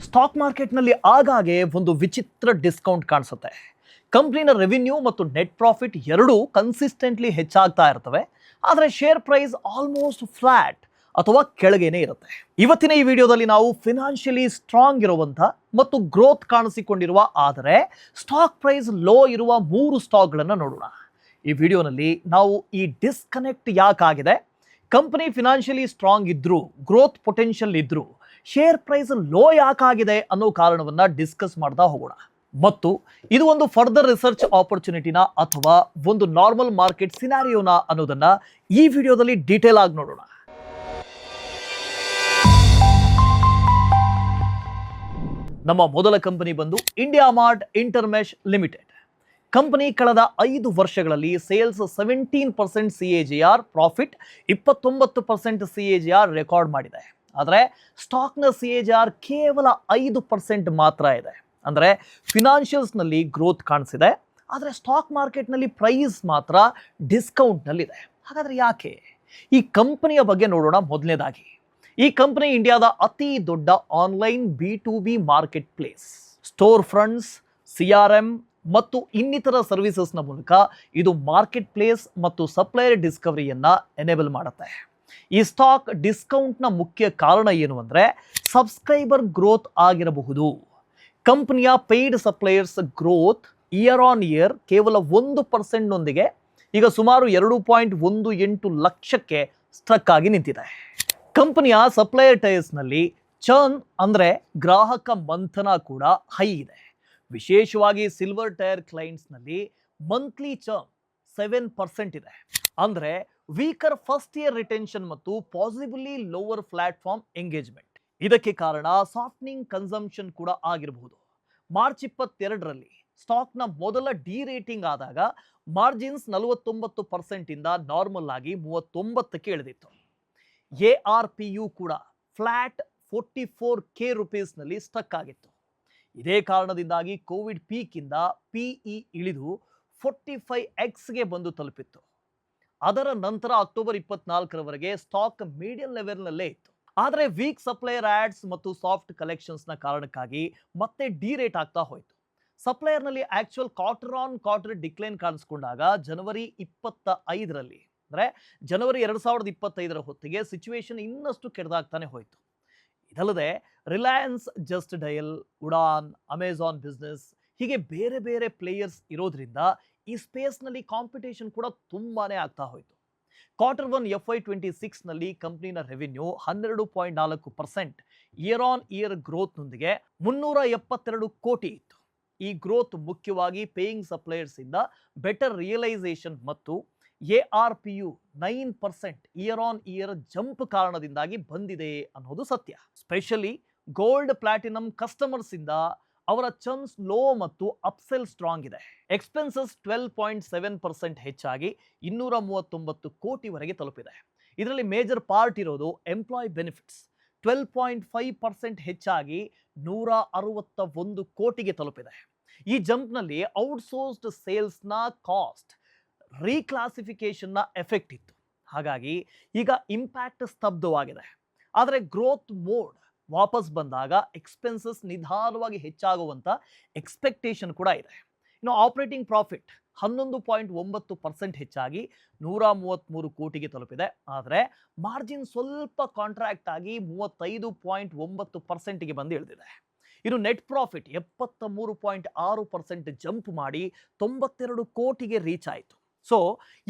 Stock ಮಾರ್ಕೆಟ್ನಲ್ಲಿ ಆಗಾಗ್ಗೆ ಒಂದು ವಿಚಿತ್ರ ಡಿಸ್ಕೌಂಟ್ ಕಾಣಿಸುತ್ತೆ. ಕಂಪ್ನಿನ ರೆವಿನ್ಯೂ ಮತ್ತು ನೆಟ್ ಪ್ರಾಫಿಟ್ ಎರಡೂ ಕನ್ಸಿಸ್ಟೆಂಟ್ಲಿ ಹೆಚ್ಚಾಗ್ತಾ ಇರ್ತವೆ. ಆದರೆ ಶೇರ್ ಪ್ರೈಸ್ ಆಲ್ಮೋಸ್ಟ್ ಫ್ಲಾಟ್ ಅಥವಾ ಕೆಳಗೇನೆ ಇರುತ್ತೆ. ಇವತ್ತಿನ ಈ ವಿಡಿಯೋದಲ್ಲಿ ನಾವು ಫಿನಾನ್ಷಿಯಲಿ ಸ್ಟ್ರಾಂಗ್ ಇರುವಂಥ ಮತ್ತು ಗ್ರೋತ್ ಕಾಣಿಸಿಕೊಂಡಿರುವ ಆದರೆ ಸ್ಟಾಕ್ ಪ್ರೈಸ್ ಲೋ ಇರುವ 3 ಸ್ಟಾಕ್ಗಳನ್ನು ನೋಡೋಣ. ಈ ವಿಡಿಯೋನಲ್ಲಿ ನಾವು ಈ ಡಿಸ್ಕನೆಕ್ಟ್ ಯಾಕಾಗಿದೆ, ಕಂಪನಿ ಫಿನಾನ್ಷಿಯಲಿ ಸ್ಟ್ರಾಂಗ್ ಇದ್ರೂ ಗ್ರೋತ್ ಪೊಟೆನ್ಷಿಯಲ್ ಇದ್ರೂ ಶೇರ್ ಪ್ರೈಸ್ ಲೋ ಯಾಕಾಗಿದೆ ಅನ್ನೋ ಕಾರಣವನ್ನ ಡಿಸ್ಕಸ್ ಮಾಡ್ತಾ ಹೋಗೋಣ. ಮತ್ತು ಇದು ಒಂದು ಫರ್ದರ್ ರಿಸರ್ಚ್ ಆಪರ್ಚುನಿಟಿನ ಅಥವಾ ಒಂದು ನಾರ್ಮಲ್ ಮಾರ್ಕೆಟ್ ಸಿನಾರಿಯೋನ ಅನ್ನೋದನ್ನ ಈ ವಿಡಿಯೋದಲ್ಲಿ ಡೀಟೇಲ್ ಆಗಿ ನೋಡೋಣ. ನಮ್ಮ ಮೊದಲ ಕಂಪನಿ ಬಂದು India mart Intermesh limited. Company ಕಳೆದ 5 ವರ್ಷಗಳಲ್ಲಿ sales 17% CAGR, profit 29% CAGR record ಮಾಡಿದೆ. ಆದರೆ ಸ್ಟಾಕ್ನ CAGR ಕೇವಲ 5% ಮಾತ್ರ ಇದೆ. ಅಂದರೆ ಫಿನಾನ್ಷಿಯಲ್ಸ್ನಲ್ಲಿ ಗ್ರೋತ್ ಕಾಣಿಸಿದೆ, ಆದರೆ ಸ್ಟಾಕ್ ಮಾರ್ಕೆಟ್ನಲ್ಲಿ ಪ್ರೈಸ್ ಮಾತ್ರ ಡಿಸ್ಕೌಂಟ್ನಲ್ಲಿದೆ. ಹಾಗಾದರೆ ಯಾಕೆ? ಈ ಕಂಪನಿಯ ಬಗ್ಗೆ ನೋಡೋಣ. ಮೊದಲನೇದಾಗಿ, ಈ ಕಂಪನಿ ಇಂಡಿಯಾದ ಅತಿ ದೊಡ್ಡ online B2B market place. Store fronts, CRM ಮತ್ತು ಇನ್ನಿತರ ಸರ್ವಿಸಸ್ನ ಮೂಲಕ ಇದು ಮಾರ್ಕೆಟ್ ಪ್ಲೇಸ್ ಮತ್ತು ಸಪ್ಲೈಯರ್ ಡಿಸ್ಕವರಿಯನ್ನು ಎನೇಬಲ್ ಮಾಡುತ್ತೆ. ಈ ಸ್ಟಾಕ್ ಡಿಸ್ಕೌಂಟ್ನ ಮುಖ್ಯ ಕಾರಣ ಏನು ಅಂದರೆ ಸಬ್ಸ್ಕ್ರೈಬರ್ ಗ್ರೋತ್ ಆಗಿರಬಹುದು. ಕಂಪನಿಯ paid suppliers growth year on year ಕೇವಲ 1% ನೊಂದಿಗೆ ಈಗ ಸುಮಾರು 2.18 ಲಕ್ಷಕ್ಕೆ ಸ್ಟ್ರಕ್ ಆಗಿ ನಿಂತಿದೆ. ಕಂಪನಿಯ ಸಪ್ಲೈಯರ್ ಟೈರ್ಸ್ನಲ್ಲಿ ಚರ್ನ್ ಅಂದರೆ ಗ್ರಾಹಕ ಮಂಥನ ಕೂಡ ಹೈ ಇದೆ. ವಿಶೇಷವಾಗಿ ಸಿಲ್ವರ್ ಟೈರ್ ಕ್ಲೈಂಟ್ಸ್ನಲ್ಲಿ ಮಂತ್ಲಿ ಚರ್ನ್ 7% ಇದೆ. ಅಂದರೆ ವೀಕರ್ ಫಸ್ಟ್ ಇಯರ್ ರಿಟೆನ್ಷನ್ ಮತ್ತು ಪಾಸಿಬಲಿ ಲೋವರ್ ಪ್ಲಾಟ್ಫಾರ್ಮ್ ಎಂಗೇಜ್ಮೆಂಟ್. ಇದಕ್ಕೆ ಕಾರಣ ಸಾಫ್ಟ್ನಿಂಗ್ ಕನ್ಸಂಪ್ಷನ್ ಕೂಡ ಆಗಿರಬಹುದು. ಮಾರ್ಚ್ 22ರಲ್ಲಿ ಸ್ಟಾಕ್ನ ಮೊದಲ ಡಿ ರೇಟಿಂಗ್ ಆದಾಗ ಮಾರ್ಜಿನ್ಸ್ 49% ಇಂದ ನಾರ್ಮಲ್ ಆಗಿ 39ಕ್ಕೆ ಇಳಿದಿತ್ತು. ARPU ಕೂಡ ಫ್ಲಾಟ್ 44K ರೂಪೀಸ್ನಲ್ಲಿ ಸ್ಟಕ್ ಆಗಿತ್ತು. ಇದೇ ಕಾರಣದಿಂದಾಗಿ ಕೋವಿಡ್ ಪೀಕ್ ಇಂದ PE ಇಳಿದು 45x ಬಂದು ತಲುಪಿತ್ತು. ಅದರ ನಂತರ ಅಕ್ಟೋಬರ್ 24ರವರೆಗೆ ಸ್ಟಾಕ್ ಮೀಡಿಯಂ ಲೆವೆಲ್ನಲ್ಲೇ ಇತ್ತು. ಆದರೆ ವೀಕ್ ಸಪ್ಲೈಯರ್ ಆಡ್ಸ್ ಮತ್ತು ಸಾಫ್ಟ್ ಕಲೆಕ್ಷನ್ಸ್ನ ಕಾರಣಕ್ಕಾಗಿ ಮತ್ತೆ ಡಿರೇಟ್ ಆಗ್ತಾ ಹೋಯಿತು. ಸಪ್ಲೈಯರ್ನಲ್ಲಿ actual quarter on quarter decline ಕಾಣಿಸ್ಕೊಂಡಾಗ ಜನವರಿ 25ರಲ್ಲಿ ಅಂದರೆ ಜನವರಿ 2025ರ ಹೊತ್ತಿಗೆ ಸಿಚುವೇಶನ್ ಇನ್ನಷ್ಟು ಕೆಡದಾಗ್ತಾನೆ ಹೋಯಿತು. ಇದಲ್ಲದೆ ರಿಲಯನ್ಸ್ ಜಸ್ಟ್ ಡಯಲ್, ಉಡಾನ್, ಅಮೆಜಾನ್ ಬಿಸ್ನೆಸ್ ಹೀಗೆ ಬೇರೆ ಬೇರೆ ಪ್ಲೇಯರ್ಸ್ ಇರೋದ್ರಿಂದ ಈ ಸ್ಪೇಸ್ನಲ್ಲಿ ಕಾಂಪಿಟೇಷನ್ ಕೂಡ ತುಂಬಾನೇ ಆಗ್ತಾ ಹೋಯಿತು. Q1 FY26ನಲ್ಲಿ ಕಂಪ್ನಿನ ರೆವಿನ್ಯೂ 12.4% ಇಯರ್ ಆನ್ ಇಯರ್ ಗ್ರೋತ್ನೊಂದಿಗೆ 372 ಕೋಟಿ ಇತ್ತು. ಈ ಗ್ರೋತ್ ಮುಖ್ಯವಾಗಿ ಪೇಯಿಂಗ್ ಸಪ್ಲೈಯರ್ಸ್ ಇಂದ ಬೆಟರ್ ರಿಯಲೈಸೇಷನ್ ಮತ್ತು ARPU 9% year on year jump ಕಾರಣದಿಂದಾಗಿ ಬಂದಿದೆ ಅನ್ನೋದು ಸತ್ಯ. ಸ್ಪೆಷಲಿ ಗೋಲ್ಡ್ ಪ್ಲಾಟಿನಮ್ ಕಸ್ಟಮರ್ಸ್ ಇಂದ ಅವರ ಚರ್ನ್ಸ್ ಲೋ ಮತ್ತು ಅಪ್ಸೆಲ್ ಸ್ಟ್ರಾಂಗ್ ಇದೆ. ಎಕ್ಸ್ಪೆನ್ಸಸ್ 12.7% ಹೆಚ್ಚಾಗಿ 239 ಕೋಟಿವರೆಗೆ ತಲುಪಿದೆ. ಇದರಲ್ಲಿ ಮೇಜರ್ ಪಾರ್ಟ್ ಇರೋದು ಎಂಪ್ಲಾಯ್ ಬೆನಿಫಿಟ್ಸ್ 12.5% ಹೆಚ್ಚಾಗಿ 161 ಕೋಟಿಗೆ ತಲುಪಿದೆ. ಈ ಜಂಪ್ನಲ್ಲಿ ಔಟ್ಸೋರ್ಸ್ಡ್ ಸೇಲ್ಸ್ನ ಕಾಸ್ಟ್ ರೀಕ್ಲಾಸಿಫಿಕೇಶನ್ನ ಎಫೆಕ್ಟ್ ಇತ್ತು. ಹಾಗಾಗಿ ಈಗ ಇಂಪ್ಯಾಕ್ಟ್ ಸ್ತಬ್ಧವಾಗಿದೆ. ಆದರೆ ಗ್ರೋತ್ ಮೋಡ್ ವಾಪಸ್ ಬಂದಾಗ ಎಕ್ಸ್ಪೆನ್ಸಸ್ ನಿಧಾನವಾಗಿ ಹೆಚ್ಚಾಗುವಂಥ ಎಕ್ಸ್ಪೆಕ್ಟೇಷನ್ ಕೂಡ ಇದೆ. ಇನ್ನು ಆಪರೇಟಿಂಗ್ ಪ್ರಾಫಿಟ್ 11.9% ಹೆಚ್ಚಾಗಿ 133 ಕೋಟಿಗೆ ತಲುಪಿದೆ. ಆದರೆ ಮಾರ್ಜಿನ್ ಸ್ವಲ್ಪ ಕಾಂಟ್ರಾಕ್ಟ್ ಆಗಿ 35.9%ಗೆ ಬಂದು ಇಳಿದಿದೆ. ಇನ್ನು ನೆಟ್ ಪ್ರಾಫಿಟ್ 73.6% ಜಂಪ್ ಮಾಡಿ 92 ಕೋಟಿಗೆ ರೀಚ್ ಆಯಿತು. ಸೊ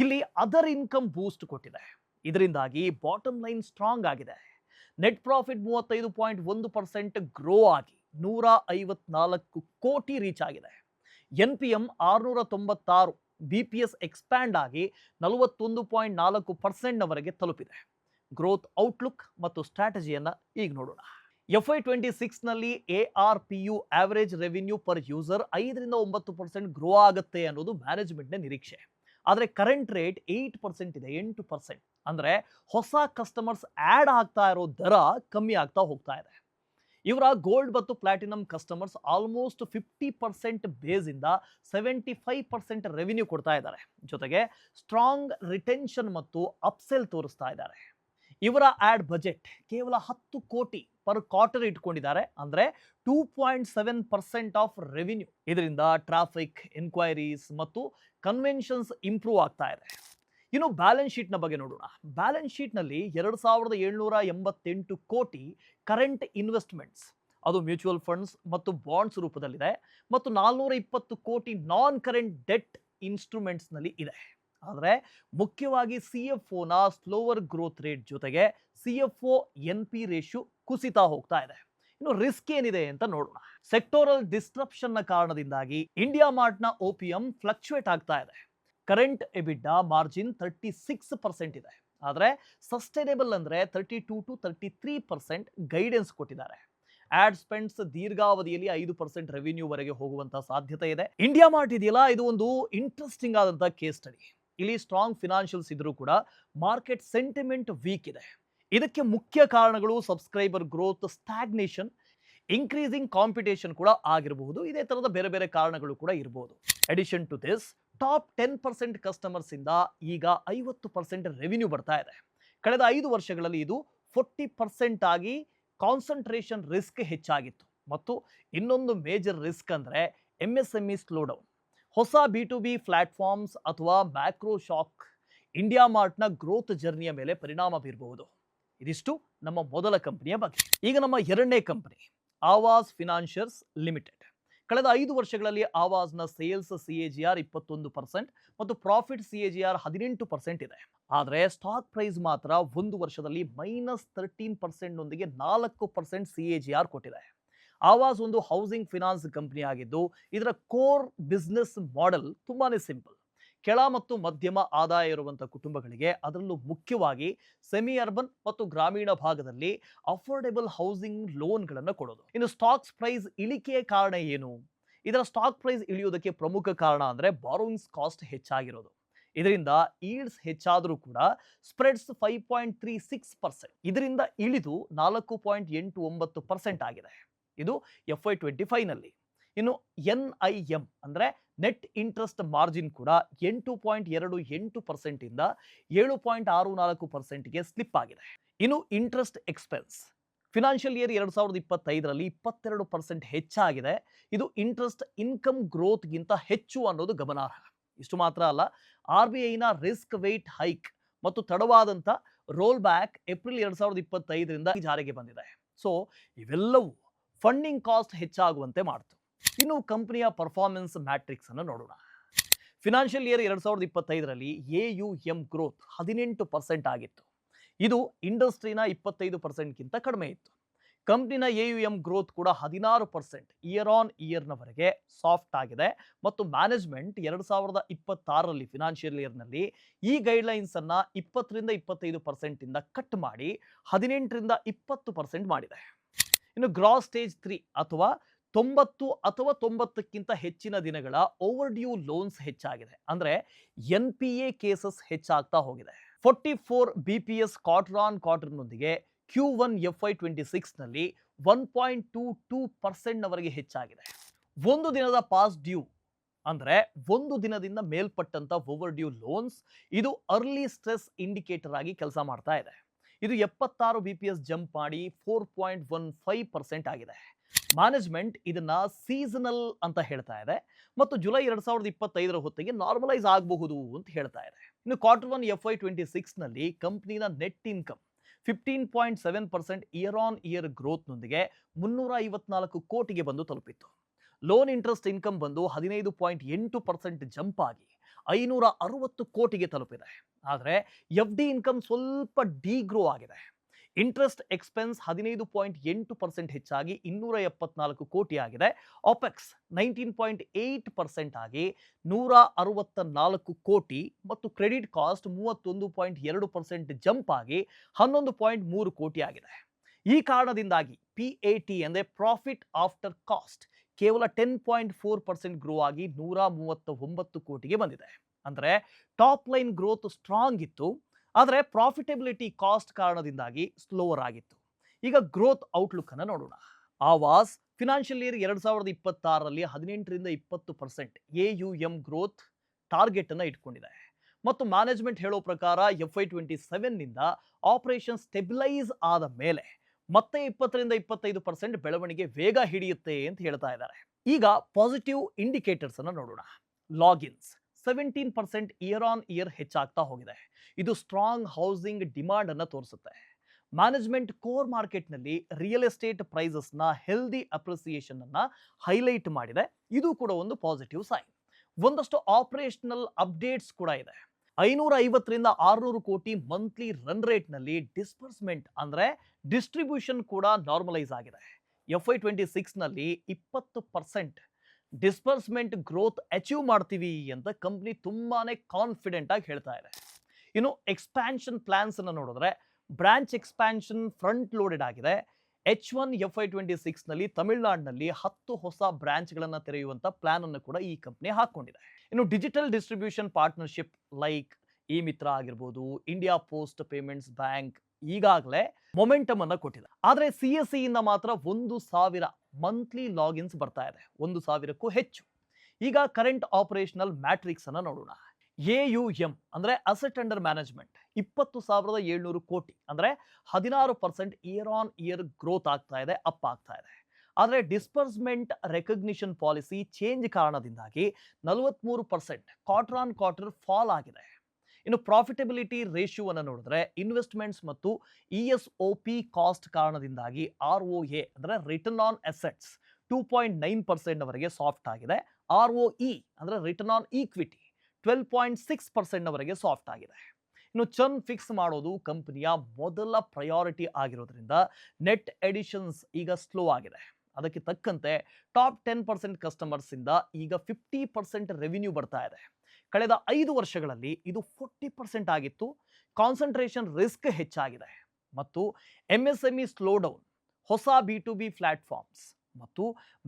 ಇಲ್ಲಿ ಅದರ್ ಇನ್ಕಮ್ ಬೂಸ್ಟ್ ಕೊಟ್ಟಿದೆ. ಇದರಿಂದಾಗಿ ಬಾಟಮ್ ಲೈನ್ ಸ್ಟ್ರಾಂಗ್ ಆಗಿದೆ. ನೆಟ್ ಪ್ರಾಫಿಟ್ 35.1% ಗ್ರೋ ಆಗಿ 154 ಕೋಟಿ ರೀಚ್ ಆಗಿದೆ. NPM 696 BPS ಎಕ್ಸ್ಪ್ಯಾಂಡ್ ಆಗಿ 41.4%ವರೆಗೆ ತಲುಪಿದೆ. ಗ್ರೋತ್ ಔಟ್ಲುಕ್ ಮತ್ತು ಸ್ಟ್ರಾಟಜಿಯನ್ನು ಈಗ ನೋಡೋಣ. FY26ನಲ್ಲಿ ARPU average revenue per user 5ರಿಂದ 9% ಗ್ರೋ ಆಗುತ್ತೆ ಅನ್ನೋದು ಮ್ಯಾನೇಜ್ಮೆಂಟ್ನ ನಿರೀಕ್ಷೆ. ಆದರೆ ಕರೆಂಟ್ ರೇಟ್ 8% ಇದೆ, 8%. ಅಂದರೆ ಹೊಸ ಕಸ್ಟಮರ್ಸ್ ಆ್ಯಡ್ ಆಗ್ತಾ ಇರೋ ದರ ಕಮ್ಮಿ ಆಗ್ತಾ ಹೋಗ್ತಾ ಇದೆ. ಇವರ ಗೋಲ್ಡ್ ಮತ್ತು ಪ್ಲಾಟಿನಮ್ ಕಸ್ಟಮರ್ಸ್ ಆಲ್ಮೋಸ್ಟ್ 50% ಬೇಸಿಂದ 75% ರೆವಿನ್ಯೂ ಕೊಡ್ತಾ ಇದ್ದಾರೆ. ಜೊತೆಗೆ ಸ್ಟ್ರಾಂಗ್ ರಿಟೆನ್ಷನ್ ಮತ್ತು ಅಪ್ಸೆಲ್ ತೋರಿಸ್ತಾ ಇದ್ದಾರೆ. ಇವರ ಆಡ್ ಬಜೆಟ್ ಕೇವಲ 10 ಕೋಟಿ ಪರ್ ಕ್ವಾರ್ಟರ್ ಇಟ್ಕೊಂಡಿದ್ದಾರೆ, ಅಂದ್ರೆ 2.7% ಆಫ್ ರೆವಿನ್ಯೂ. ಇದರಿಂದ ಟ್ರಾಫಿಕ್, ಎನ್ಕ್ವೈರೀಸ್ ಮತ್ತು ಕನ್ವೆನ್ಷನ್ಸ್ ಇಂಪ್ರೂವ್ ಆಗ್ತಾ ಇದೆ. ಇನ್ನು ಬ್ಯಾಲೆನ್ಸ್ ಶೀಟ್ನ ಬಗ್ಗೆ ನೋಡೋಣ. ಬ್ಯಾಲೆನ್ಸ್ ಶೀಟ್ನಲ್ಲಿ 2788 ಕೋಟಿ ಕರೆಂಟ್ ಇನ್ವೆಸ್ಟ್ಮೆಂಟ್ಸ್, ಅದು ಮ್ಯೂಚುವಲ್ ಫಂಡ್ಸ್ ಮತ್ತು ಬಾಂಡ್ಸ್ ರೂಪದಲ್ಲಿದೆ, ಮತ್ತು 420 ಕೋಟಿ ನಾನ್ ಕರೆಂಟ್ ಡೆಟ್ ಇನ್ಸ್ಟ್ರೂಮೆಂಟ್ಸ್ನಲ್ಲಿ ಇದೆ. ಆದರೆ ಮುಖ್ಯವಾಗಿ CFOನ ಸ್ಲೋವರ್ ಗ್ರೋತ್ ರೇಟ್ ಜೊತೆಗೆ CFO NP ರೇಷಿಯೋ ಕುಸಿತಾ ಹೋಗ್ತಾ ಇದೆ. ಇನ್ನು ರಿಸ್ಕ್ ಏನಿದೆ ಅಂತ ನೋಡೋಣ. ಸೆಕ್ಟೋರಲ್ ಡಿಸ್ಟ್ರಪ್ಷನ್ನ ಕಾರಣದಿಂದಾಗಿ ಇಂಡಿಯಾ ಮಾರ್ಟ್ನ OPM ಫ್ಲಕ್ಚುಯೇಟ್ ಆಗ್ತಾ ಇದೆ. ಕರೆಂಟ್ ಎಬಿಡಾ ಮಾರ್ಜಿನ್ 36% ಇದೆ, ಆದರೆ ಸಸ್ಟೈನೇಬಲ್ ಅಂದರೆ 32 to 33% ಗೈಡೆನ್ಸ್ ಕೊಟ್ಟಿದ್ದಾರೆ. ಆಡ್ ಸ್ಪೆಂಡ್ಸ್ ದೀರ್ಘಾವಧಿಯಲ್ಲಿ 5% ರೆವಿನ್ಯೂ ವರೆಗೆ ಹೋಗುವಂತಹ ಸಾಧ್ಯತೆ ಇದೆ. ಇಂಡಿಯಾ ಮಾರ್ಟ್ ಇದೆಯಲ್ಲ, ಇದು ಒಂದು ಇಂಟ್ರೆಸ್ಟಿಂಗ್ ಆದಂತಹ ಕೇಸ್ ಸ್ಟಡಿ. ಇಲ್ಲಿ ಸ್ಟ್ರಾಂಗ್ ಫಿನಾನ್ಷಿಯಲ್ಸ್ ಇದ್ರೂ ಕೂಡ ಮಾರ್ಕೆಟ್ ಸೆಂಟಿಮೆಂಟ್ ವೀಕ್ ಇದೆ. ಇದಕ್ಕೆ ಮುಖ್ಯ ಕಾರಣಗಳು subscriber growth stagnation, increasing competition ಕೂಡ ಆಗಿರಬಹುದು. ಇದೇ ತರದ ಬೇರೆ ಬೇರೆ ಕಾರಣಗಳು ಕೂಡ ಇರಬಹುದು. Addition to this, top 10% customers ಇಂದ ಈಗ 50% ರೆವಿನ್ಯೂ ಬರ್ತಾ ಇದೆ. ಕಳೆದ 5 ವರ್ಷಗಳಲ್ಲಿ ಇದು 40% ಆಗಿ ಕಾನ್ಸಂಟ್ರೇಷನ್ ರಿಸ್ಕ್ ಹೆಚ್ಚಾಗಿತ್ತು. ಮತ್ತು ಇನ್ನೊಂದು ಮೇಜರ್ ರಿಸ್ಕ್ ಅಂದರೆ MSME ಸ್ಲೋಡೌನ್. ಹೊಸ B2B ಪ್ಲಾಟ್ಫಾರ್ಮ್ಸ್ ಅಥವಾ ಮ್ಯಾಕ್ರೋ ಶಾಕ್ ಇಂಡಿಯಾ ಮಾರ್ಟ್ನ ಗ್ರೋತ್ ಜರ್ನಿಯ ಮೇಲೆ ಪರಿಣಾಮ ಬೀರಬಹುದು. ಇದಿಷ್ಟು ನಮ್ಮ ಮೊದಲ ಕಂಪನಿಯ ಬಗ್ಗೆ. ಈಗ ನಮ್ಮ ಎರಡನೇ ಕಂಪನಿ ಆವಾಸ್ ಫಿನಾನ್ಷಿಯರ್ಸ್ ಲಿಮಿಟೆಡ್. ಕಳೆದ 5 ವರ್ಷಗಳಲ್ಲಿ ಆವಾಸ್ನ ಸೇಲ್ಸ್ CAGR 21% ಮತ್ತು ಪ್ರಾಫಿಟ್ CAGR 18% ಇದೆ. ಆದರೆ ಸ್ಟಾಕ್ ಪ್ರೈಸ್ ಮಾತ್ರ ಒಂದು ವರ್ಷದಲ್ಲಿ -13% ನೊಂದಿಗೆ 4% CAGR ಕೊಟ್ಟಿದೆ. ಆವಾಸ್ ಒಂದು ಹೌಸಿಂಗ್ ಫಿನಾನ್ಸ್ ಕಂಪನಿ ಆಗಿದ್ದು, ಇದರ ಕೋರ್ ಬಿಸ್ನೆಸ್ ಮಾಡೆಲ್ ತುಂಬಾನೇ ಸಿಂಪಲ್. ಕೆಳ ಮತ್ತು ಮಧ್ಯಮ ಆದಾಯ ಇರುವಂತಹ ಕುಟುಂಬಗಳಿಗೆ, ಅದರಲ್ಲೂ ಮುಖ್ಯವಾಗಿ ಸೆಮಿ ಅರ್ಬನ್ ಮತ್ತು ಗ್ರಾಮೀಣ ಭಾಗದಲ್ಲಿ ಅಫೋರ್ಡೆಬಲ್ ಹೌಸಿಂಗ್ ಲೋನ್ಗಳನ್ನು ಕೊಡೋದು. ಇನ್ನು ಸ್ಟಾಕ್ಸ್ ಪ್ರೈಸ್ ಇಳಿಕೆಯ ಕಾರಣ ಏನು? ಇದರ ಸ್ಟಾಕ್ ಪ್ರೈಸ್ ಇಳಿಯೋದಕ್ಕೆ ಪ್ರಮುಖ ಕಾರಣ ಅಂದರೆ ಬಾರೋಯಿಂಗ್ಸ್ ಕಾಸ್ಟ್ ಹೆಚ್ಚಾಗಿರೋದು. ಇದರಿಂದ ಈಲ್ಡ್ಸ್ ಹೆಚ್ಚಾದರೂ ಕೂಡ ಸ್ಪ್ರೆಡ್ಸ್ 5.36%, ಇದರಿಂದ ಇಳಿದು 4.89% ಆಗಿದೆ. ಇದು FY25 ನಲ್ಲಿ. ಇನ್ನು NIM ಅಂದರೆ ನೆಟ್ ಇಂಟ್ರೆಸ್ಟ್ ಮಾರ್ಜಿನ್ ಕೂಡ 8.28% ಇಂದ 7.64%ಗೆ ಸ್ಲಿಪ್ ಆಗಿದೆ. ಇನ್ನು ಇಂಟ್ರೆಸ್ಟ್ ಎಕ್ಸ್ಪೆನ್ಸ್ ಫಿನಾನ್ಷಿಯಲ್ ಇಯರ್ 2025ರಲ್ಲಿ 22% ಹೆಚ್ಚಾಗಿದೆ. ಇದು ಇಂಟ್ರೆಸ್ಟ್ ಇನ್ಕಮ್ ಗ್ರೋತ್ಗಿಂತ ಹೆಚ್ಚು ಅನ್ನೋದು ಗಮನಾರ್ಹ. ಇಷ್ಟು ಮಾತ್ರ ಅಲ್ಲ, RBIನ ರಿಸ್ಕ್ ವೇಟ್ ಹೈಕ್ ಮತ್ತು ತಡವಾದಂಥ ರೋಲ್ ಬ್ಯಾಕ್ ಏಪ್ರಿಲ್ 2025ರಿಂದ ಜಾರಿಗೆ ಬಂದಿದೆ. ಸೊ ಇವೆಲ್ಲವೂ ಫಂಡಿಂಗ್ ಕಾಸ್ಟ್ ಹೆಚ್ಚಾಗುವಂತೆ ಮಾಡ್ತು. ಇನ್ನು ಕಂಪನಿಯ ಪರ್ಫಾರ್ಮೆನ್ಸ್ ಮ್ಯಾಟ್ರಿಕ್ಸ್ ಅನ್ನು ನೋಡೋಣ. ಫಿನಾನ್ಷಿಯಲ್ ಇಯರ್ 2025ರಲ್ಲಿ AUM ಗ್ರೋತ್ 18% ಆಗಿತ್ತು. ಇದು ಇಂಡಸ್ಟ್ರಿನ 25%ಗಿಂತ ಕಡಿಮೆ ಇತ್ತು. ಕಂಪನಿನ AUM ಗ್ರೋತ್ ಕೂಡ 16% ಇಯರ್ ಆನ್ ಇಯರ್ನವರೆಗೆ ಸಾಫ್ಟ್ ಆಗಿದೆ. ಮತ್ತು ಮ್ಯಾನೇಜ್ಮೆಂಟ್ 2026ರಲ್ಲಿ ಫಿನಾನ್ಷಿಯಲ್ ಇಯರ್ನಲ್ಲಿ ಈ ಗೈಡ್ಲೈನ್ಸ್ ಅನ್ನ 20-25% ಇಂದ ಕಟ್ ಮಾಡಿ 18-20% ಮಾಡಿದೆ. ಇನ್ನು ಗ್ರಾಸ್ ಸ್ಟೇಜ್ 3 ಅಥವಾ 90 ಅಥವಾ 90ಕ್ಕಿಂತ ಹೆಚ್ಚಿನ ದಿನಗಳ ಓವರ್ ಡ್ಯೂ ಲೋನ್ಸ್ ಹೆಚ್ಚಾಗಿದೆ. ಅಂದರೆ NPA ಕೇಸಸ್ ಹೆಚ್ಚಾಗ್ತಾ ಹೋಗಿದೆ. 44 BPS ಕ್ವಾರ್ಟರ್ ಆನ್ ಕ್ವಾರ್ಟರ್ನೊಂದಿಗೆ Q1 FY26ನಲ್ಲಿ 1.22% ನವರೆಗೆ ಹೆಚ್ಚಾಗಿದೆ. ಒಂದು ದಿನದ ಪಾಸ್ ಡ್ಯೂ ಅಂದರೆ ಒಂದು ದಿನದಿಂದ ಮೇಲ್ಪಟ್ಟಂತ ಓವರ್ ಡ್ಯೂ ಲೋನ್ಸ್, ಇದು ಅರ್ಲಿ ಸ್ಟ್ರೆಸ್ ಇಂಡಿಕೇಟರ್ ಆಗಿ ಕೆಲಸ ಮಾಡ್ತಾ ಇದೆ. ಇದು 76 BPS ಜಂಪ್ ಮಾಡಿ 4.15% ಆಗಿದೆ. ಮ್ಯಾನೇಜ್ಮೆಂಟ್ ಇದನ್ನ ಸೀಸನಲ್ ಅಂತ ಹೇಳ್ತಾ ಇದೆ ಮತ್ತು ಜುಲೈ 2025ರ ಹೊತ್ತಿಗೆ ನಾರ್ಮಲೈಸ್ ಆಗಬಹುದು ಅಂತ ಹೇಳ್ತಾ ಇದೆ. ಇನ್ನು Q1 FY26ನಲ್ಲಿ ಕಂಪನಿನ net income 15.7% year on year ಗ್ರೋತ್ನೊಂದಿಗೆ 354 ಕೋಟಿಗೆ ಬಂದು ತಲುಪಿತ್ತು. ಲೋನ್ ಇಂಟ್ರೆಸ್ಟ್ ಇನ್ಕಮ್ ಬಂದು 15.8% ಜಂಪ್ ಆಗಿ 560 ಕೋಟಿಗೆ ತಲುಪಿದೆ. ಆದರೆ FD ಇನ್ಕಮ್ ಸ್ವಲ್ಪ ಡಿಗ್ರೋ ಆಗಿದೆ. ಇಂಟ್ರೆಸ್ಟ್ ಎಕ್ಸ್ಪೆನ್ಸ್ 15.8% ಹೆಚ್ಚಾಗಿ 274 ಕೋಟಿ ಆಗಿದೆ. ಆಪೆಕ್ಸ್ 19.8% ಆಗಿ 164 ಕೋಟಿ ಮತ್ತು ಕ್ರೆಡಿಟ್ ಕಾಸ್ಟ್ 31.2% ಜಂಪ್ ಆಗಿ 11.3 ಕೋಟಿ ಆಗಿದೆ. ಈ ಕಾರಣದಿಂದಾಗಿ PAT ಅಂದರೆ ಪ್ರಾಫಿಟ್ ಆಫ್ಟರ್ ಕಾಸ್ಟ್ ಕೇವಲ 10.4% ಗ್ರೋ ಆಗಿ 139 ಕೋಟಿಗೆ ಬಂದಿದೆ. ಅಂದರೆ ಟಾಪ್ ಲೈನ್ ಗ್ರೋತ್ ಸ್ಟ್ರಾಂಗ್ ಇತ್ತು, ಆದರೆ ಪ್ರಾಫಿಟಬಿಲಿಟಿ ಕಾಸ್ಟ್ ಕಾರಣದಿಂದಾಗಿ ಸ್ಲೋವರ್ ಆಗಿತ್ತು. ಈಗ ಗ್ರೋತ್ ಔಟ್ಲುಕ್ ಅನ್ನು ನೋಡೋಣ. ಆವಾಸ್ ಫಿನಾನ್ಷಿಯಲ್ ಇಯರ್ 2026ರಲ್ಲಿ 18-20% AUM ಗ್ರೋತ್ ಟಾರ್ಗೆಟ್ ಅನ್ನು ಇಟ್ಕೊಂಡಿದೆ ಮತ್ತು ಮ್ಯಾನೇಜ್ಮೆಂಟ್ ಹೇಳೋ ಪ್ರಕಾರ FY27 ನಿಂದ ಆಪರೇಷನ್ ಸ್ಟೆಬಿಲೈಸ್ ಆದ ಮೇಲೆ ಮತ್ತೆ 20-25% ಬೆಳವಣಿಗೆ ವೇಗ ಹಿಡಿಯುತ್ತೆ ಅಂತ ಹೇಳ್ತಾ ಇದ್ದಾರೆ. ಈಗ ಪಾಸಿಟಿವ್ ಇಂಡಿಕೇಟರ್ಸ್ ಅನ್ನು ನೋಡೋಣ. ಲಾಗಿನ್ಸ್ 17% ಇಯರ್ ಆನ್ ಇಯರ್ ಹೆಚ್ಚಾಗ್ತಾ ಹೋಗಿದೆ. ಇದು ಸ್ಟ್ರಾಂಗ್ ಹೌಸಿಂಗ್ ಡಿಮಾಂಡ್ ಅನ್ನು ತೋರಿಸುತ್ತೆ. ಮ್ಯಾನೇಜ್ಮೆಂಟ್ ಕೋರ್ ಮಾರ್ಕೆಟ್ನಲ್ಲಿ ರಿಯಲ್ ಎಸ್ಟೇಟ್ ಪ್ರೈಸಸ್ನ ಹೆಲ್ದಿ ಅಪ್ರಿಸಿಯೇಷನ್ ಅನ್ನ ಹೈಲೈಟ್ ಮಾಡಿದೆ. ಇದು ಕೂಡ ಒಂದು ಪಾಸಿಟಿವ್ ಸೈನ್. ಒಂದಷ್ಟು ಆಪರೇಷನಲ್ ಅಪ್ಡೇಟ್ಸ್ ಕೂಡ ಇದೆ. 550-600 ಕೋಟಿ ಮಂತ್ಲಿ ರನ್ ರೇಟ್ ನಲ್ಲಿ ಡಿಸ್ಬರ್ಸ್ಮೆಂಟ್ ಅಂದ್ರೆ ಡಿಸ್ಟ್ರಿಬ್ಯೂಷನ್ ಕೂಡ ನಾರ್ಮಲೈಸ್ ಆಗಿದೆ. FY26 ನಲ್ಲಿ 20% ಡಿಸ್ಬರ್ಸ್ಮೆಂಟ್ ಗ್ರೋತ್ ಅಚೀವ್ ಮಾಡ್ತೀವಿ ಅಂತ ಕಂಪ್ನಿ ತುಂಬಾನೇ ಕಾನ್ಫಿಡೆಂಟ್ ಆಗಿ ಹೇಳ್ತಾ ಇದೆ. ಇನ್ನು ಎಕ್ಸ್ಪ್ಯಾನ್ಷನ್ ಪ್ಲಾನ್ಸ್ ಅನ್ನು ನೋಡಿದ್ರೆ ಬ್ರಾಂಚ್ ಎಕ್ಸ್ಪ್ಯಾನ್ಷನ್ ಫ್ರಂಟ್ ಲೋಡೆಡ್ ಆಗಿದೆ. H1 FY26 ನಲ್ಲಿ ತಮಿಳುನಾಡಿನಲ್ಲಿ 10 ಹೊಸ ಬ್ರಾಂಚ್ಗಳನ್ನು ತೆರೆಯುವಂತ ಪ್ಲಾನ್ ಅನ್ನು ಕೂಡ ಈ ಕಂಪನಿ ಹಾಕೊಂಡಿದೆ. ಇನ್ನು digital distribution partnership like e Mitra ಆಗಿರ್ಬೋದು, ಇಂಡಿಯಾ ಪೋಸ್ಟ್ ಪೇಮೆಂಟ್ಸ್ ಬ್ಯಾಂಕ್ ಈಗಾಗಲೇ ಮೊಮೆಂಟಮ್ ಅನ್ನು ಕೊಟ್ಟಿದೆ. ಆದರೆ CSE ಇಂದ ಮಾತ್ರ 1,000 ಮಂತ್ಲಿ ಲಾಗಿನ್ಸ್ ಬರ್ತಾ ಇದೆ, 1,000ಕ್ಕೂ ಹೆಚ್ಚು. ಈಗ ಕರೆಂಟ್ ಆಪರೇಷನಲ್ ಮ್ಯಾಟ್ರಿಕ್ಸ್ ಅನ್ನು ನೋಡೋಣ. AUM ಅಂದ್ರೆ ಅಸೆಟ್ ಅಂಡರ್ ಮ್ಯಾನೇಜ್ಮೆಂಟ್ 20,700 ಕೋಟಿ ಅಂದ್ರೆ 16% ಇಯರ್ ಆನ್ ಇಯರ್ ಗ್ರೋತ್ ಆಗ್ತಾ ಇದೆ, ಅಪ್ ಆಗ್ತಾ ಇದೆ. ಆದರೆ ಡಿಸ್ಬರ್ಸ್ಮೆಂಟ್ ರೆಕಗ್ನಿಷನ್ ಪಾಲಿಸಿ ಚೇಂಜ್ ಕಾರಣದಿಂದಾಗಿ 43% ಕ್ವಾರ್ಟರ್ ಆನ್ ಕ್ವಾರ್ಟರ್ ಫಾಲ್ ಆಗಿದೆ. ಇನ್ನು ಪ್ರಾಫಿಟಬಿಲಿಟಿ ರೇಷಿಯೋವನ್ನು ನೋಡಿದ್ರೆ ಇನ್ವೆಸ್ಟ್ಮೆಂಟ್ಸ್ ಮತ್ತು ESOP ಕಾಸ್ಟ್ ಕಾರಣದಿಂದಾಗಿ ROA ಅಂದ್ರೆ ರಿಟರ್ನ್ ಆನ್ ಅಸೆಟ್ಸ್ 2.9% ವರೆಗೆ ಸಾಫ್ಟ್ ಆಗಿದೆ. ROE ಅಂದ್ರೆ ರಿಟರ್ನ್ ಆನ್ ಈಕ್ವಿಟಿ 12.6% ವರೆಗೆ ಸಾಫ್ಟ್ ಆಗಿದೆ. ಇನ್ನು ಚರ್ನ್ ಫಿಕ್ಸ್ ಮಾಡೋದು ಕಂಪನಿಯ ಮೊದಲ ಪ್ರಯಾರಿಟಿ ಆಗಿರೋದ್ರಿಂದ ನೆಟ್ ಎಡಿಷನ್ಸ್ ಈಗ ಸ್ಲೋ ಆಗಿದೆ. ಅದಕ್ಕೆ ತಕ್ಕಂತೆ ಟಾಪ್ 10% ಕಸ್ಟಮರ್ಸ್ ಇಂದ ಈಗ 50% ರೆವಿನ್ಯೂ ಬರ್ತಾ ಇದೆ. ಕಳೆದ 5 ವರ್ಷಗಳಲ್ಲಿ ಇದು 40% ಆಗಿತ್ತು. ಕಾನ್ಸಂಟ್ರೇಷನ್ ರಿಸ್ಕ್ ಹೆಚ್ಚಾಗಿದೆ ಮತ್ತು MSME ಸ್ಲೋ ಡೌನ್, ಹೊಸ B2B ಪ್ಲಾಟ್ಫಾರ್ಮ್ಸ್ ಮತ್ತು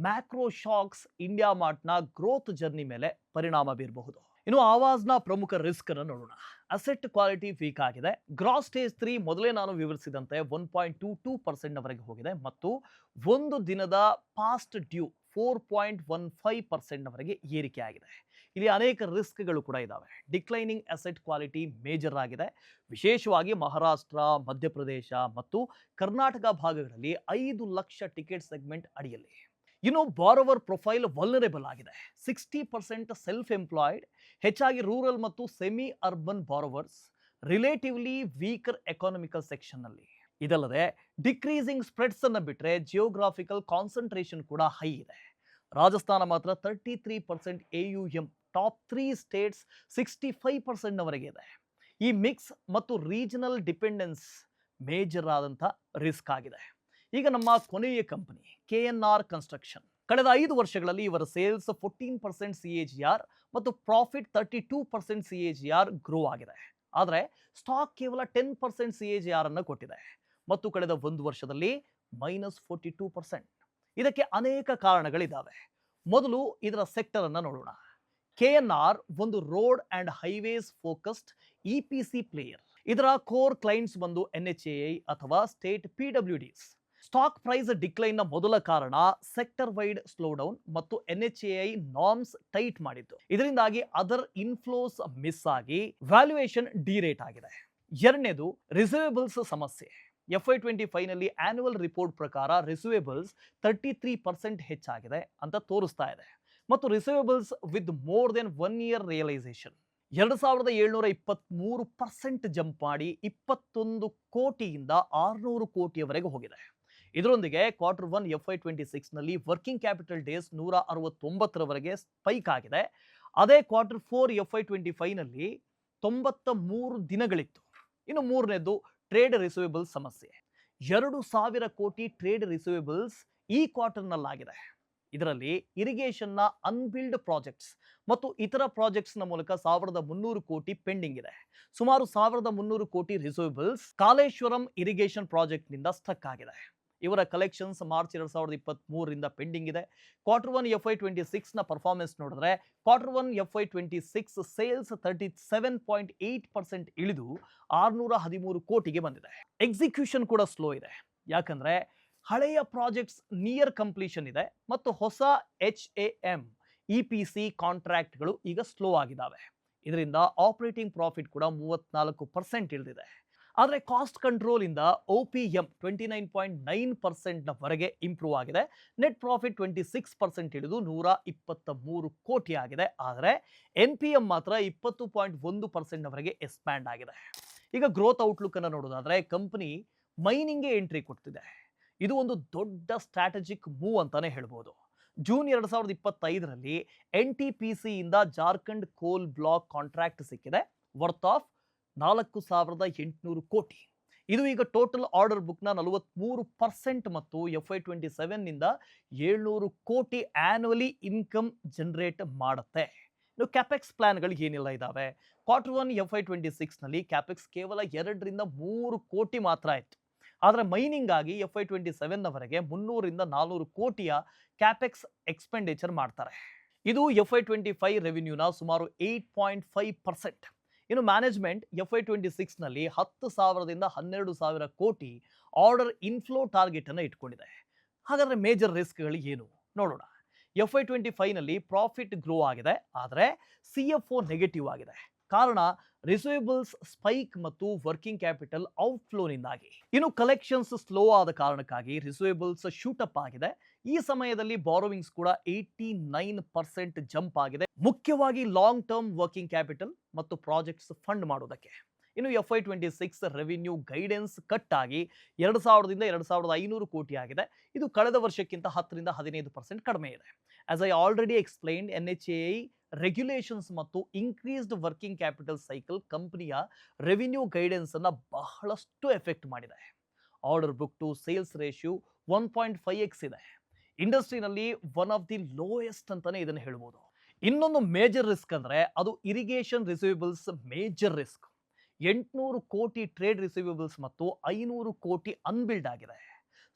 ಮ್ಯಾಕ್ರೋ ಶಾಕ್ಸ್ ಇಂಡಿಯಾ ಮಾರ್ಟ್ನ ಗ್ರೋತ್ ಜರ್ನಿ ಮೇಲೆ ಪರಿಣಾಮ ಬೀರಬಹುದು. ಇನ್ನು ಆವಾಜ್ನ ಪ್ರಮುಖ ರಿಸ್ಕ್ ಅನ್ನು ನೋಡೋಣ. ಅಸೆಟ್ ಕ್ವಾಲಿಟಿ ವೀಕ್ ಆಗಿದೆ. ಗ್ರಾಸ್ ಸ್ಟೇಜ್ 3 ಮೊದಲೇ ನಾನು ವಿವರಿಸಿದಂತೆ 1.22% ವರೆಗೆ ಹೋಗಿದೆ ಮತ್ತು ಒಂದು ದಿನದ ಪಾಸ್ಟ್ ಡ್ಯೂ 4.15% ವರೆಗೆ ಏರಿಕೆ ಆಗಿದೆ. ಇಲ್ಲಿ ಅನೇಕ ರಿಸ್ಕ್ಗಳು ಕೂಡ ಇದ್ದಾವೆ. ಡಿಕ್ಲೈನಿಂಗ್ ಅಸೆಟ್ ಕ್ವಾಲಿಟಿ ಮೇಜರ್ ಆಗಿದೆ, ವಿಶೇಷವಾಗಿ ಮಹಾರಾಷ್ಟ್ರ, ಮಧ್ಯಪ್ರದೇಶ ಮತ್ತು ಕರ್ನಾಟಕ ಭಾಗಗಳಲ್ಲಿ 5 ಲಕ್ಷ ಟಿಕೆಟ್ ಸೆಗ್ಮೆಂಟ್ ಅಡಿಯಲ್ಲಿ. ಇನ್ನು ಬಾರೋವರ್ ಪ್ರೊಫೈಲ್ ವಲ್ನರೇಬಲ್ ಆಗಿದೆ. 60% ಸೆಲ್ಫ್ ಎಂಪ್ಲಾಯ್ಡ್, ಹೆಚ್ಚಾಗಿ ರೂರಲ್ ಮತ್ತು semi urban borrowers, relatively weaker economical section ನಲ್ಲಿ. ಇದಲ್ಲದೆ ಡಿಕ್ರೀಸಿಂಗ್ ಸ್ಪ್ರೆಡ್ಸ್ ಅನ್ನು ಬಿಟ್ಟರೆ ಜಿಯೋಗ್ರಾಫಿಕಲ್ ಕಾನ್ಸಂಟ್ರೇಷನ್ ಕೂಡ ಹೈ ಇದೆ. ರಾಜಸ್ಥಾನ ಮಾತ್ರ 33% AUM, ಟಾಪ್ 3 ಸ್ಟೇಟ್ಸ್ 65% ವರೆಗೆ ಇದೆ. ಈ ಮಿಕ್ಸ್ ಮತ್ತು ರೀಜನಲ್ ಡಿಪೆಂಡೆನ್ಸ್ ಮೇಜರ್ ಆದಂಥ ರಿಸ್ಕ್ ಆಗಿದೆ. ಈಗ ನಮ್ಮ ಕೊನೆಯ ಕಂಪನಿ KNR ಕನ್ಸ್ಟ್ರಕ್ಷನ್. ಕಳೆದ 5 ವರ್ಷಗಳಲ್ಲಿ ಇವರ ಸೇಲ್ಸ್ 14% CAGR ಮತ್ತು ಪ್ರಾಫಿಟ್ 32% CAGR ಗ್ರೋ ಆಗಿದೆ. ಆದರೆ ಸ್ಟಾಕ್ ಕೇವಲ 10% CAGR ಅನ್ನು ಕೊಟ್ಟಿದೆ ಮತ್ತು ಕಳೆದ 1 ವರ್ಷದಲ್ಲಿ -42%. ಇದಕ್ಕೆ ಅನೇಕ ಕಾರಣಗಳಿದ್ದಾವೆ. ಮೊದಲು ಇದರ ಸೆಕ್ಟರ್ ಅನ್ನು ನೋಡೋಣ. KNR ಒಂದು road and highways focused EPC player. ಇದರ ಕೋರ್ ಕ್ಲೈಂಟ್ಸ್ ಬಂದು NHAI ಅಥವಾ ಸ್ಟೇಟ್ PWDs. ಸ್ಟಾಕ್ ಪ್ರೈಸ್ ಡಿಕ್ಲೈನ್ನ ಮೊದಲ ಕಾರಣ ಸೆಕ್ಟರ್ ವೈಡ್ ಸ್ಲೋ ಡೌನ್ ಮತ್ತು NHAI ನಾರ್ಮ್ಸ್ ಟೈಟ್ ಮಾಡಿದ್ದು. ಇದರಿಂದಾಗಿ ಅದರ್ ಇನ್ಫ್ಲೋಸ್ ಮಿಸ್ ಆಗಿ ವ್ಯಾಲ್ಯೂಯೇಷನ್ ಡಿರೇಟ್ ಆಗಿದೆ. ಎರಡನೇದು ರಿಸೀವೇಬಲ್ಸ್ ಸಮಸ್ಯೆ. FY25 ನಲ್ಲಿ ಆನ್ಯುವಲ್ ರಿಪೋರ್ಟ್ ಪ್ರಕಾರ ರಿಸೀವೇಬಲ್ಸ್ 33% ಹೆಚ್ಚಾಗಿದೆ ಅಂತ ತೋರಿಸ್ತಾ ಇದೆ ಮತ್ತು receivables with more than 1 year realisation 2723% jump ಮಾಡಿ 21 ಕೋಟಿಯಿಂದ 600 ಕೋಟಿಯವರೆಗೆ ಹೋಗಿದೆ. ಇದರೊಂದಿಗೆ Q1 FY26 ನಲ್ಲಿ ವರ್ಕಿಂಗ್ ಕ್ಯಾಪಿಟಲ್ ಡೇಸ್ 169ರವರೆಗೆ ಸ್ಪೈಕ್ ಆಗಿದೆ. ಅದೇ Q4 FY25 ನಲ್ಲಿ 93 ದಿನಗಳಿತ್ತು. ಇನ್ನು ಮೂರನೇದು ಟ್ರೇಡ್ ರಿಸೀವೇಬಲ್ಸ್ ಸಮಸ್ಯೆ. 2,000 ಕೋಟಿ ಟ್ರೇಡ್ ರಿಸೀವೇಬಲ್ಸ್ ಈ ಕ್ವಾರ್ಟರ್ನಲ್ಲಾಗಿದೆ. ಇದರಲ್ಲಿ ಇರಿಗೇಷನ್ನ ಅನ್ಬಿಲ್ಡ್ ಪ್ರಾಜೆಕ್ಟ್ಸ್ ಮತ್ತು ಇತರ ಪ್ರಾಜೆಕ್ಟ್ಸ್ನ ಮೂಲಕ 1,300 ಕೋಟಿ ಪೆಂಡಿಂಗ್ ಇದೆ. ಸುಮಾರು 1,300 ಕೋಟಿ ರಿಸೀವೇಬಲ್ಸ್ ಕಾಲೇಶ್ವರಂ ಇರಿಗೇಷನ್ ಪ್ರಾಜೆಕ್ಟ್ನಿಂದ ಸ್ಟಕ್ ಆಗಿದೆ. ಇವರ ಕಲೆಕ್ಷನ್ಸ್ ಮಾರ್ಚ್ 2023ರಿಂದ ಪೆಂಡಿಂಗ್ ಇದೆ. Q1 FY26ನ ಪರ್ಫಾರ್ಮೆನ್ಸ್ ನೋಡಿದ್ರೆ Q1 FY26 ಸೇಲ್ಸ್ 37.8% ಇಳಿದು 613 ಕೋಟಿಗೆ ಬಂದಿದೆ. ಎಕ್ಸಿಕ್ಯೂಷನ್ ಕೂಡ ಸ್ಲೋ ಇದೆ. ಯಾಕಂದ್ರೆ ಹಳೆಯ ಪ್ರಾಜೆಕ್ಟ್ಸ್ ನಿಯರ್ ಕಂಪ್ಲೀಷನ್ ಇದೆ ಮತ್ತು ಹೊಸ HAM EPC ಕಾಂಟ್ರಾಕ್ಟ್ಗಳು ಈಗ ಸ್ಲೋ ಆಗಿದ್ದಾವೆ. ಇದರಿಂದ ಆಪರೇಟಿಂಗ್ ಪ್ರಾಫಿಟ್ ಕೂಡ 34% ಇಳಿದಿದೆ. ಆದರೆ ಕಾಸ್ಟ್ ಕಂಟ್ರೋಲ್ ಇಂದ OPM 29.9%ವರೆಗೆ ಇಂಪ್ರೂವ್ ಆಗಿದೆ. ನೆಟ್ ಪ್ರಾಫಿಟ್ 26% ಇಳಿದು 123 ಕೋಟಿ ಆಗಿದೆ. ಆದರೆ NPM ಮಾತ್ರ 20.1%ವರೆಗೆ ಎಕ್ಸ್ಪ್ಯಾಂಡ್ ಆಗಿದೆ. ಈಗ ಗ್ರೋತ್ ಔಟ್ಲುಕ್ ಅನ್ನು ನೋಡೋದಾದ್ರೆ ಕಂಪನಿ ಮೈನಿಂಗ್ಗೆ ಎಂಟ್ರಿ ಕೊಡ್ತಿದೆ. ಇದು ಒಂದು ದೊಡ್ಡ ಸ್ಟ್ರಾಟಜಿಕ್ ಮೂವ್ ಅಂತಾನೆ ಹೇಳ್ಬೋದು. ಜೂನ್ 2025ರಲ್ಲಿ NTPC ಇಂದ ಜಾರ್ಖಂಡ್ ಕೋಲ್ ಬ್ಲಾಕ್ ಕಾಂಟ್ರಾಕ್ಟ್ ಸಿಕ್ಕಿದೆ ವರ್ತ್ ಆಫ್ 4,800 ಕೋಟಿ. ಇದು ಈಗ ಟೋಟಲ್ ಆರ್ಡರ್ ಬುಕ್ನ 43% ಮತ್ತು FY27 ನಿಂದ 700 ಕೋಟಿ ಆನ್ಯುವಲಿ ಇನ್ಕಮ್ ಜನರೇಟ್ ಮಾಡುತ್ತೆ. ಇನ್ನು ಕ್ಯಾಪೆಕ್ಸ್ ಪ್ಲಾನ್ಗಳು ಏನೆಲ್ಲ ಇದಾವೆ? Q1 FY26 ನಲ್ಲಿ ಕ್ಯಾಪೆಕ್ಸ್ ಕೇವಲ 2 ರಿಂದ 3 ಕೋಟಿ ಮಾತ್ರ ಆಯಿತು. ಆದರೆ ಮೈನಿಂಗ್ ಆಗಿ FY27ವರೆಗೆ 300 ರಿಂದ 400 ಕೋಟಿಯ ಕ್ಯಾಪೆಕ್ಸ್ ಎಕ್ಸ್ಪೆಂಡಿಚರ್ ಮಾಡ್ತಾರೆ. ಇದು FY25 ರೆವಿನ್ಯೂನ ಸುಮಾರು 8.5%. ಇನ್ನು ಮ್ಯಾನೇಜ್ಮೆಂಟ್ FY26 ನಲ್ಲಿ 10,000 ರಿಂದ 12,000 ಕೋಟಿ ಆರ್ಡರ್ ಇನ್ಫ್ಲೋ ಟಾರ್ಗೆಟ್ ಅನ್ನು ಇಟ್ಕೊಂಡಿದೆ. ಹಾಗಾದ್ರೆ ಮೇಜರ್ ರಿಸ್ಕ್ಗಳು ಏನು ನೋಡೋಣ. FY25 ನಲ್ಲಿ ಪ್ರಾಫಿಟ್ ಗ್ರೋ ಆಗಿದೆ, ಆದರೆ CFO ನೆಗೆಟಿವ್ ಆಗಿದೆ. ಕಾರಣ ರಿಸೀವೇಬಲ್ಸ್ ಸ್ಪೈಕ್ ಮತ್ತು ವರ್ಕಿಂಗ್ ಕ್ಯಾಪಿಟಲ್ ಔಟ್ಫ್ಲೋನಿಂದಾಗಿ. ಇನ್ನು ಕಲೆಕ್ಷನ್ಸ್ ಸ್ಲೋ ಆದ ಕಾರಣಕ್ಕಾಗಿ ರಿಸೀವೇಬಲ್ಸ್ ಶೂಟಪ್ ಆಗಿದೆ. ಈ ಸಮಯದಲ್ಲಿ ಬಾರೋವಿಂಗ್ಸ್ ಕೂಡ 89% ಜಂಪ್ ಆಗಿದೆ, ಮುಖ್ಯವಾಗಿ ಲಾಂಗ್ ಟರ್ಮ್ ವರ್ಕಿಂಗ್ ಕ್ಯಾಪಿಟಲ್ ಮತ್ತು ಪ್ರಾಜೆಕ್ಟ್ಸ್ ಫಂಡ್ ಮಾಡೋದಕ್ಕೆ. ಇನ್ನು FY26 ರೆವಿನ್ಯೂ ಗೈಡೆನ್ಸ್ ಕಟ್ ಆಗಿ 2,000 ದಿಂದ 2,500 ಕೋಟಿ ಆಗಿದೆ. ಇದು ಕಳೆದ ವರ್ಷಕ್ಕಿಂತ 10 ರಿಂದ 15% ಕಡಿಮೆ ಇದೆ. As I already explained, NHAI regulations ಮತ್ತು ಇನ್ಕ್ರೀಸ್ಡ್ ವರ್ಕಿಂಗ್ ಕ್ಯಾಪಿಟಲ್ ಸೈಕಲ್ ಕಂಪನಿಯ ರೆವಿನ್ಯೂ ಗೈಡೆನ್ಸ್ ಅನ್ನ ಬಹಳಷ್ಟು ಎಫೆಕ್ಟ್ ಮಾಡಿದೆ. Order book to sales ratio 1.5x ಇದೆ. ಇಂಡಸ್ಟ್ರಿನಲ್ಲಿ ಒನ್ ಆಫ್ ದಿ ಲೋಯೆಸ್ಟ್ ಅಂತಾನೆ ಇದನ್ನು ಹೇಳ್ಬೋದು. ಇನ್ನೊಂದು ಮೇಜರ್ ರಿಸ್ಕ್ ಅಂದ್ರೆ ಅದು ಇರಿಗೇಷನ್ ರಿಸೀವೇಬಲ್ಸ್ ಮೇಜರ್ ರಿಸ್ಕ್. 800 ಕೋಟಿ ಟ್ರೇಡ್ ರಿಸೀವೇಬಲ್ಸ್ ಮತ್ತು 500 ಕೋಟಿ ಅನ್ಬಿಲ್ಡ್ ಆಗಿದೆ.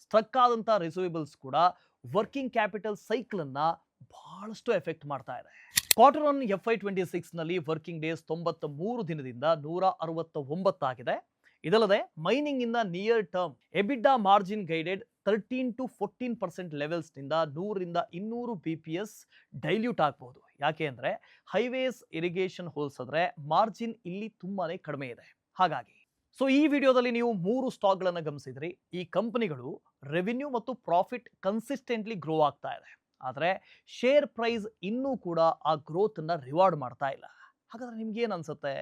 ಸ್ಟ್ರಕ್ ಆದಂತಹ ರಿಸೀವೇಬಲ್ಸ್ ಕೂಡ ವರ್ಕಿಂಗ್ ಕ್ಯಾಪಿಟಲ್ ಸೈಕಲ್ ಅನ್ನ ಬಹಳಷ್ಟು ಎಫೆಕ್ಟ್ ಮಾಡ್ತಾ ಇದೆ. Q1 FY26 ನಲ್ಲಿ ವರ್ಕಿಂಗ್ ಡೇಸ್ 93 ದಿನದಿಂದ 169 ಆಗಿದೆ. ಇದಲ್ಲದೆ ಮೈನಿಂಗ್ ಇಂದ near term EBITDA margin guided 13 to 14% levels ನಿಂದ 100 ರಿಂದ 200 BPS ಡೈಲ್ಯೂಟ್ ಆಗಬಹುದು. ಯಾಕೆ ಅಂದ್ರೆ ಹೈವೇಸ್ ಇರಿಗೇಷನ್ ಹೋಲಿಸಿದ್ರೆ ಮಾರ್ಜಿನ್ ಇಲ್ಲಿ ತುಂಬಾನೇ ಕಡಿಮೆ ಇದೆ. ಹಾಗಾಗಿ ಈ ವಿಡಿಯೋದಲ್ಲಿ ನೀವು 3 ಸ್ಟಾಕ್ಗಳನ್ನು ಗಮನಿಸಿದ್ರಿ. ಈ ಕಂಪನಿಗಳು ರೆವಿನ್ಯೂ ಮತ್ತು ಪ್ರಾಫಿಟ್ ಕನ್ಸಿಸ್ಟೆಂಟ್ಲಿ ಗ್ರೋ ಆಗ್ತಾ ಇದೆ, ಆದರೆ ಶೇರ್ ಪ್ರೈಸ್ ಇನ್ನೂ ಕೂಡ ಆ ಗ್ರೋತ್ ಅನ್ನ ರಿವಾರ್ಡ್ ಮಾಡ್ತಾ ಇಲ್ಲ. ಹಾಗಾದ್ರೆ ನಿಮ್ಗೆ ಏನು ಅನ್ಸುತ್ತೆ?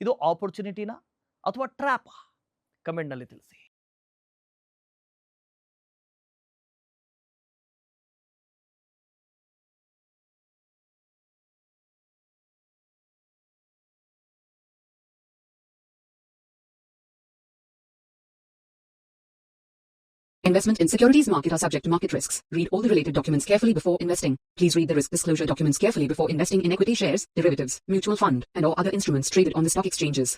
ಇದು ಆಪರ್ಚುನಿಟಿನಾ ಅಥವಾ ಟ್ರ್ಯಾಪಾ? ಕಮೆಂಟ್ ನಲ್ಲಿ ತಿಳಿಸಿ. Investment in securities market are subject to market risks. Read all the related documents carefully before investing. Please read the risk disclosure documents carefully before investing in equity shares, derivatives, mutual fund, and or other instruments traded on the stock exchanges.